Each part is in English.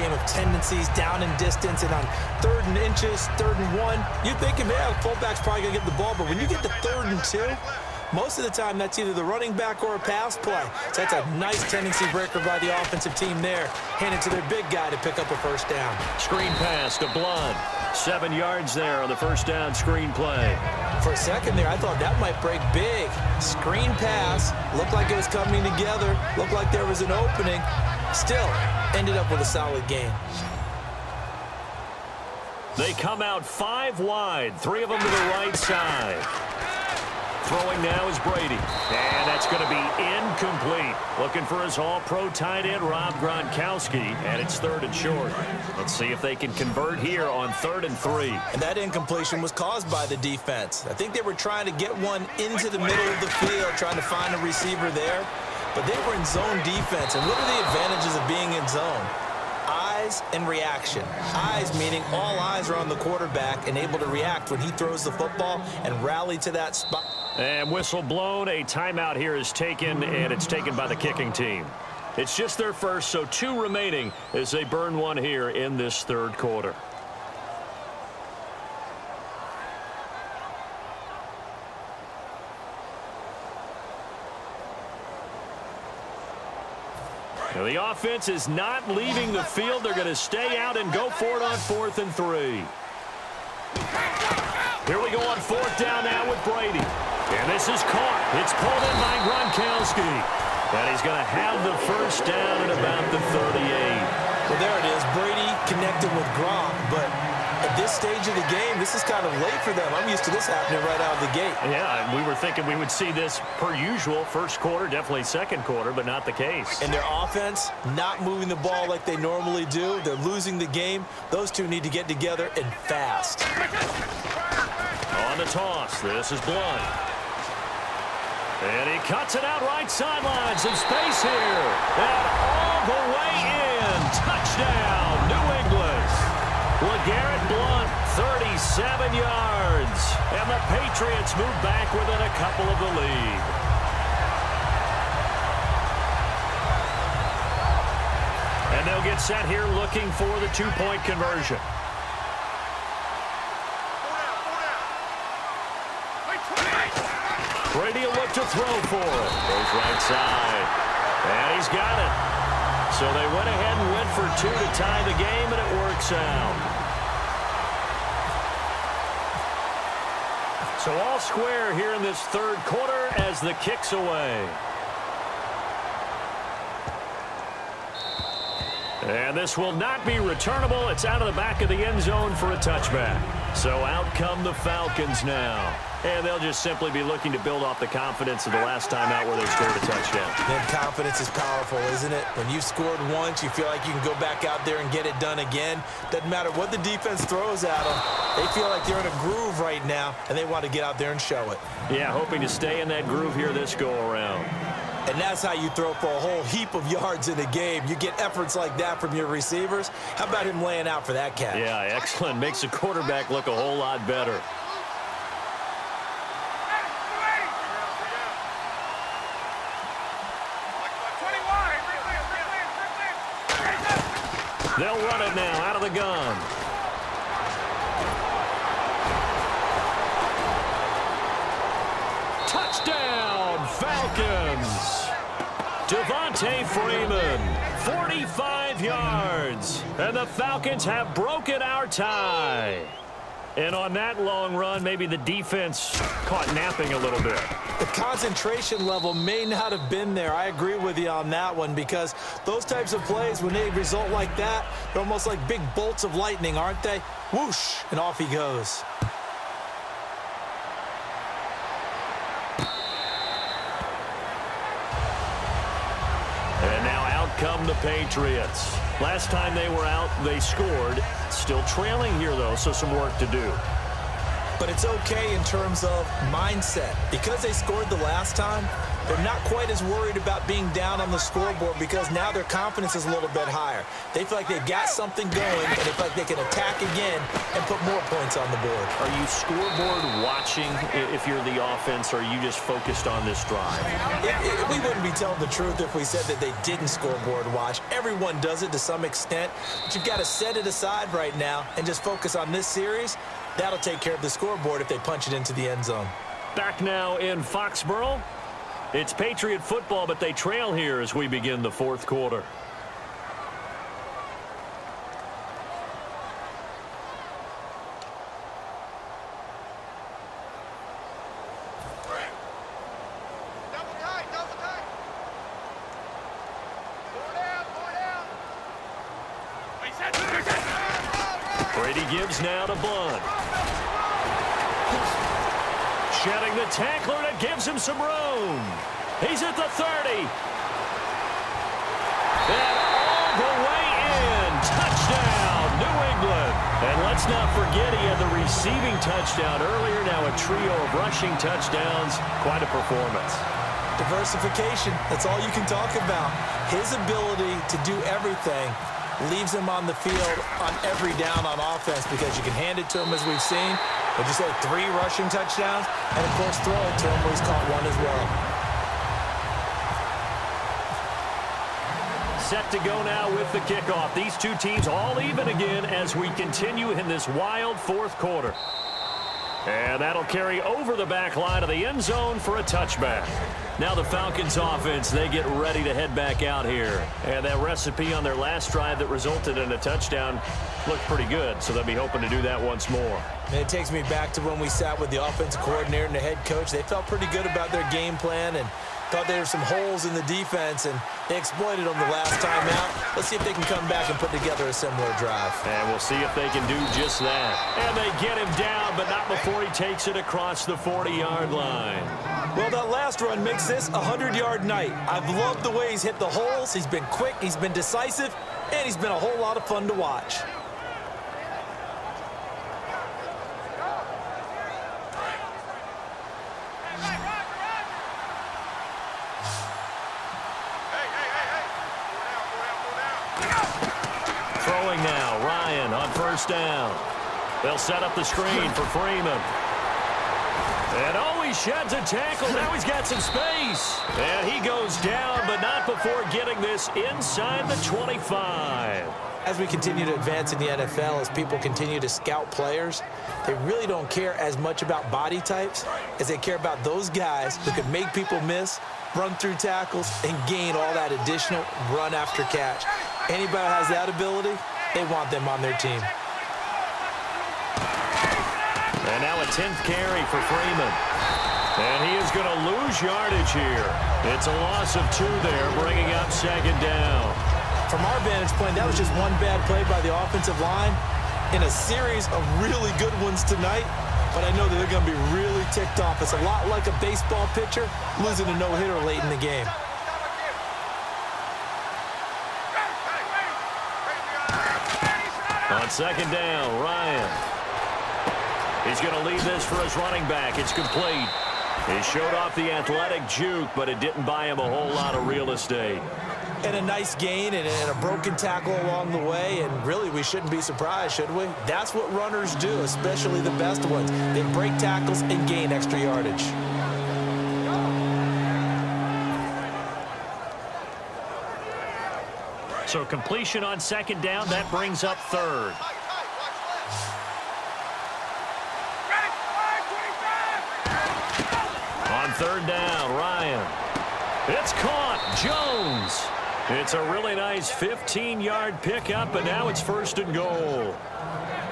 game of tendencies, down and distance, and on 3rd and inches, 3rd and 1, you're thinking, man, the fullback's probably going to get the ball. But when you get to 3rd and 2, most of the time that's either the running back or a pass play. So that's a nice tendency breaker by the offensive team there. Hand it to their big guy to pick up a first down. Screen pass to Blunt. 7 yards there on the first down screen play. For a second there, I thought that might break big. Screen pass, looked like it was coming together, looked like there was an opening. Still, ended up with a solid gain. They come out 5 wide, 3 of them to the right side. Throwing now is Brady. And that's going to be incomplete. Looking for his all-pro tight end, Rob Gronkowski. And it's 3rd and short. Let's see if they can convert here on 3rd and 3. And that incompletion was caused by the defense. I think they were trying to get one into the middle of the field, trying to find a receiver there. But they were in zone defense. And what are the advantages of being in zone? Eyes and reaction. Eyes meaning all eyes are on the quarterback and able to react when he throws the football and rally to that spot. And whistle blown. A timeout here is taken, and it's taken by the kicking team. It's just their first, so 2 remaining as they burn one here in this 3rd quarter. Now the offense is not leaving the field. They're going to stay out and go for it on 4th and 3. Here we go on 4th down now with Brady. And this is caught. It's pulled in by Gronkowski. And he's going to have the first down at about the 38. Well, there it is. Brady connected with Gronk, but at this stage of the game, this is kind of late for them. I'm used to this happening right out of the gate. Yeah, we were thinking we would see this per usual. 1st quarter, definitely 2nd quarter, but not the case. And their offense not moving the ball like they normally do. They're losing the game. Those two need to get together and fast. On the toss, this is Blunt. And he cuts it out right sideline. Some space here. And all the way in. Touchdown, New England. LeGarrette Blunt, 37 yards. And the Patriots move back within a couple of the lead. And they'll get set here looking for the 2-point conversion. Brady will look to throw for it. Goes right side. And he's got it. So they went ahead and went for 2 to tie the game, and it works out. So all square here in this 3rd quarter as the kick's away. And this will not be returnable. It's out of the back of the end zone for a touchback. So out come the Falcons now. And they'll just simply be looking to build off the confidence of the last time out where they scored a touchdown. Then confidence is powerful, isn't it? When you've scored once, you feel like you can go back out there and get it done again. Doesn't matter what the defense throws at them. They feel like they're in a groove right now, and they want to get out there and show it. Yeah, hoping to stay in that groove here this go-around. And that's how you throw for a whole heap of yards in a game. You get efforts like that from your receivers. How about him laying out for that catch? Yeah, excellent. Makes the quarterback look a whole lot better. They'll run it now out of the gun. Touchdown, Falcons. Devontae Freeman, 45 yards. And the Falcons have broken our tie. And on that long run, maybe the defense caught napping a little bit. The concentration level may not have been there. I agree with you on that one, because those types of plays, when they result like that, they're almost like big bolts of lightning, aren't they? Whoosh, and off he goes. And now out come the Patriots. Last time they were out, they scored. Still trailing here, though, so some work to do. But it's okay in terms of mindset. Because they scored the last time, they're not quite as worried about being down on the scoreboard because now their confidence is a little bit higher. They feel like they've got something going, and they feel like they can attack again and put more points on the board. Are you scoreboard watching if you're the offense, or are you just focused on this drive? We wouldn't be telling the truth if we said that they didn't scoreboard watch. Everyone does it to some extent, but you've got to set it aside right now and just focus on this series. That'll take care of the scoreboard if they punch it into the end zone. Back now in Foxborough. It's Patriot football, but they trail here as we begin the fourth quarter. Brady gives now to Blunt. Shedding the tackler that gives him some room. He's at the 30. And all the way in. Touchdown, New England. And let's not forget he had the receiving touchdown earlier. Now a trio of rushing touchdowns. Quite a performance. Diversification, that's all you can talk about. His ability to do everything leaves him on the field on every down on offense because you can hand it to him as we've seen. Would you say 3 rushing touchdowns? And, of course, throw it to him where he's caught one as well. Set to go now with the kickoff. These two teams all even again as we continue in this wild fourth quarter. And that'll carry over the back line of the end zone for a touchback. Now the Falcons offense, they get ready to head back out here. And that recipe on their last drive that resulted in a touchdown looked pretty good, so they'll be hoping to do that once more. And it takes me back to when we sat with the offensive coordinator and the head coach. They felt pretty good about their game plan and thought there were some holes in the defense, and they exploited them the last time out. Let's see if they can come back and put together a similar drive. And we'll see if they can do just that. And they get him down, but not before he takes it across the 40-yard line. Well, that last run makes this a 100-yard night. I've loved the way he's hit the holes. He's been quick, he's been decisive, and he's been a whole lot of fun to watch. Throwing now, Ryan on first down. They'll set up the screen for Freeman. And oh, he sheds a tackle. Now he's got some space. And he goes down, but not before getting this inside the 25. As we continue to advance in the NFL, as people continue to scout players, they really don't care as much about body types as they care about those guys who can make people miss, run through tackles, and gain all that additional run after catch. Anybody who has that ability, they want them on their team. And now a 10th carry for Freeman. And he is going to lose yardage here. It's a loss of 2 there, bringing up second down. From our vantage point, that was just one bad play by the offensive line in a series of really good ones tonight. But I know that they're going to be really ticked off. It's a lot like a baseball pitcher losing a no-hitter late in the game. On second down, Ryan. He's going to lead this for his running back. It's complete. He showed off the athletic juke, but it didn't buy him a whole lot of real estate. And a nice gain and a broken tackle along the way, and really we shouldn't be surprised, should we? That's what runners do, especially the best ones. They break tackles and gain extra yardage. So completion on second down, that brings up third. On third down, Ryan. It's caught. Jones. It's a really nice 15-yard pickup, and now it's first and goal.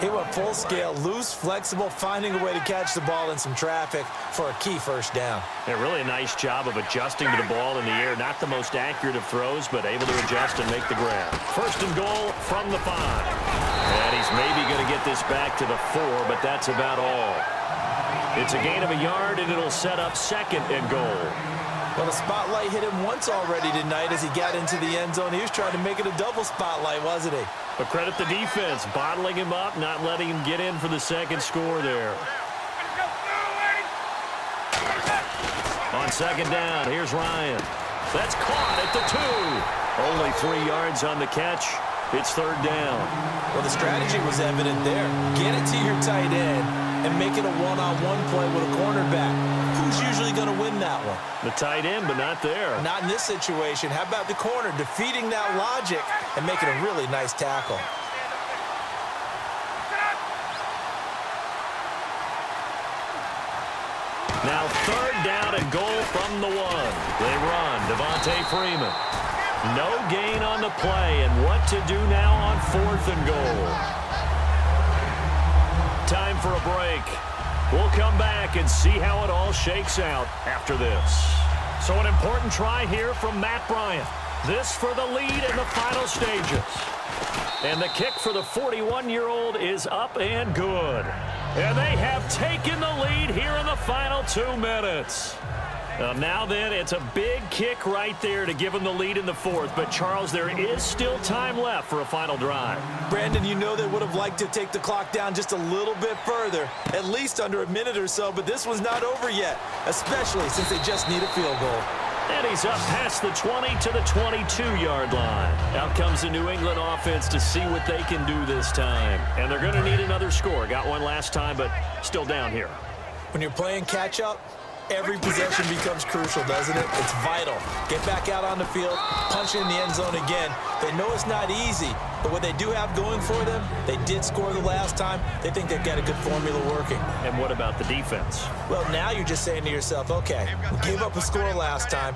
He went full scale, loose, flexible, finding a way to catch the ball in some traffic for a key first down. Yeah, really a nice job of adjusting to the ball in the air. Not the most accurate of throws, but able to adjust and make the grab. First and goal from the 5. And he's maybe going to get this back to the 4, but that's about all. It's a gain of a yard, and it'll set up second and goal. Well, the spotlight hit him once already tonight as he got into the end zone. He was trying to make it a double spotlight, wasn't he? But credit the defense, bottling him up, not letting him get in for the second score there. On On second down, here's Ryan. That's caught at the 2. Only 3 yards on the catch. It's third down. Well, the strategy was evident there. Get it to your tight end and make it a one-on-one play with a cornerback. Who's usually going to win that one? The tight end, but not there. Not in this situation. How about the corner defeating that logic and making a really nice tackle? Now third down and goal from the 1. They run. Devontae Freeman. No gain on the play, and what to do now on 4th and goal. Time for a break. We'll come back and see how it all shakes out after this. So an important try here from Matt Bryant. This for the lead in the final stages. And the kick for the 41-year-old is up and good. And they have taken the lead here in the final 2 minutes. Now then, it's a big kick right there to give them the lead in the 4th. But, Charles, there is still time left for a final drive. Brandon, you know they would have liked to take the clock down just a little bit further, at least under a minute or so, but this was not over yet, especially since they just need a field goal. And he's up past the 20 to the 22-yard line. Out comes the New England offense to see what they can do this time. And they're going to need another score. Got one last time, but still down here. When you're playing catch-up, every possession becomes crucial, doesn't it? It's vital. Get back out on the field, punch in the end zone again. They know it's not easy, but what they do have going for them, they did score the last time. They think they've got a good formula working. And what about the defense? Well, now you're just saying to yourself, okay, we gave up a score last time.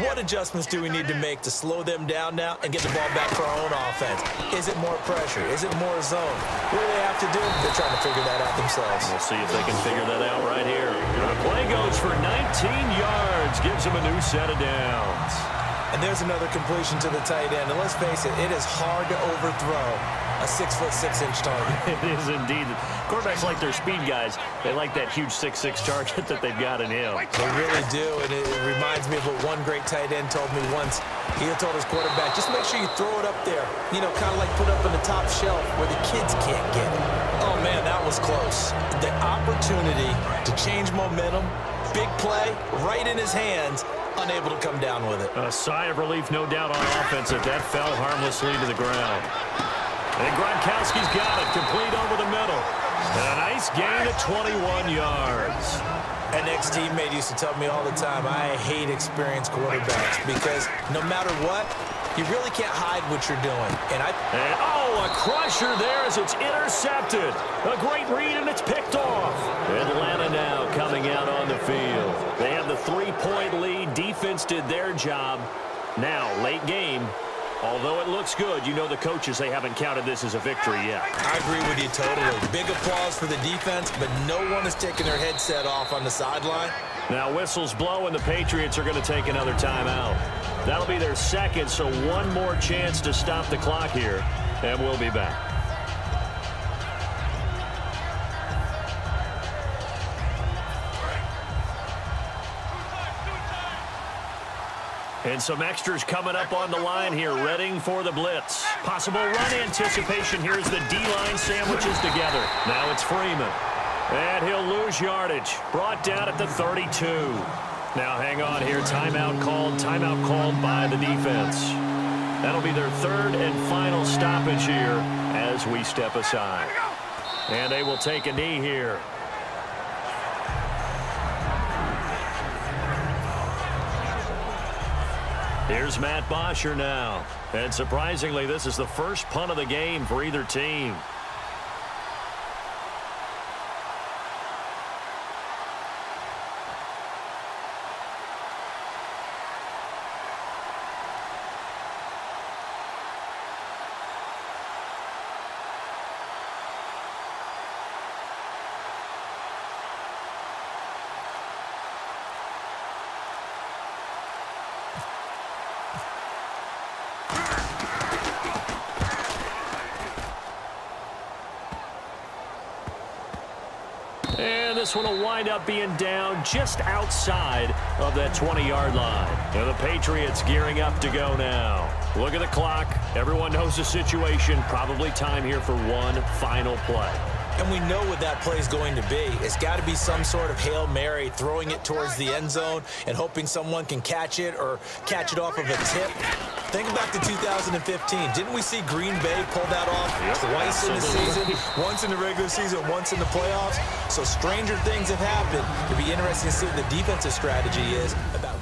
What adjustments do we need to make to slow them down now and get the ball back for our own offense? Is it more pressure? Is it more zone? What do they have to do? They're trying to figure that out themselves. We'll see if they can figure that out right here. The play goes for 19 yards, gives them a new set of downs. And there's another completion to the tight end. And let's face it is hard to overthrow a 6'6" target. It is indeed. Quarterbacks like their speed guys. They like that huge 6'6" target that they've got in him. They really do, and it reminds me of what one great tight end told me once. He told his quarterback, just make sure you throw it up there. You know, kind of like put up on the top shelf where the kids can't get it. Oh, man, that was close. The opportunity to change momentum, big play, right in his hands, unable to come down with it. A sigh of relief, no doubt, on offense that fell harmlessly to the ground. And Gronkowski's got it, complete over the middle. And a nice gain of 21 yards. An ex-teammate used to tell me all the time, I hate experienced quarterbacks because no matter what, you really can't hide what you're doing. And a crusher there as it's intercepted. A great read, and it's picked off. Atlanta now coming out on the field. They have the 3-point lead. Defense did their job. Now, late game. Although it looks good, you know the coaches, they haven't counted this as a victory yet. I agree with you totally. Big applause for the defense, but no one is taking their headset off on the sideline. Now whistles blow, and the Patriots are going to take another timeout. That'll be their second, so one more chance to stop the clock here, and we'll be back. And some extras coming up on the line here, readying for the blitz. Possible run anticipation here as the D-line sandwiches together. Now it's Freeman. And he'll lose yardage. Brought down at the 32. Now hang on here. Timeout called by the defense. That'll be their third and final stoppage here as we step aside. And they will take a knee here. Here's Matt Bosher now. And surprisingly, this is the first punt of the game for either team. And this one will wind up being down just outside of that 20-yard line. And the Patriots gearing up to go now. Look at the clock. Everyone knows the situation. Probably time here for one final play. And we know what that play is going to be. It's got to be some sort of Hail Mary, throwing it towards the end zone and hoping someone can catch it or catch it off of a tip. Think back to 2015. Didn't we see Green Bay pull that off twice in the season? Once in the regular season, once in the playoffs. So stranger things have happened. It'll be interesting to see what the defensive strategy is about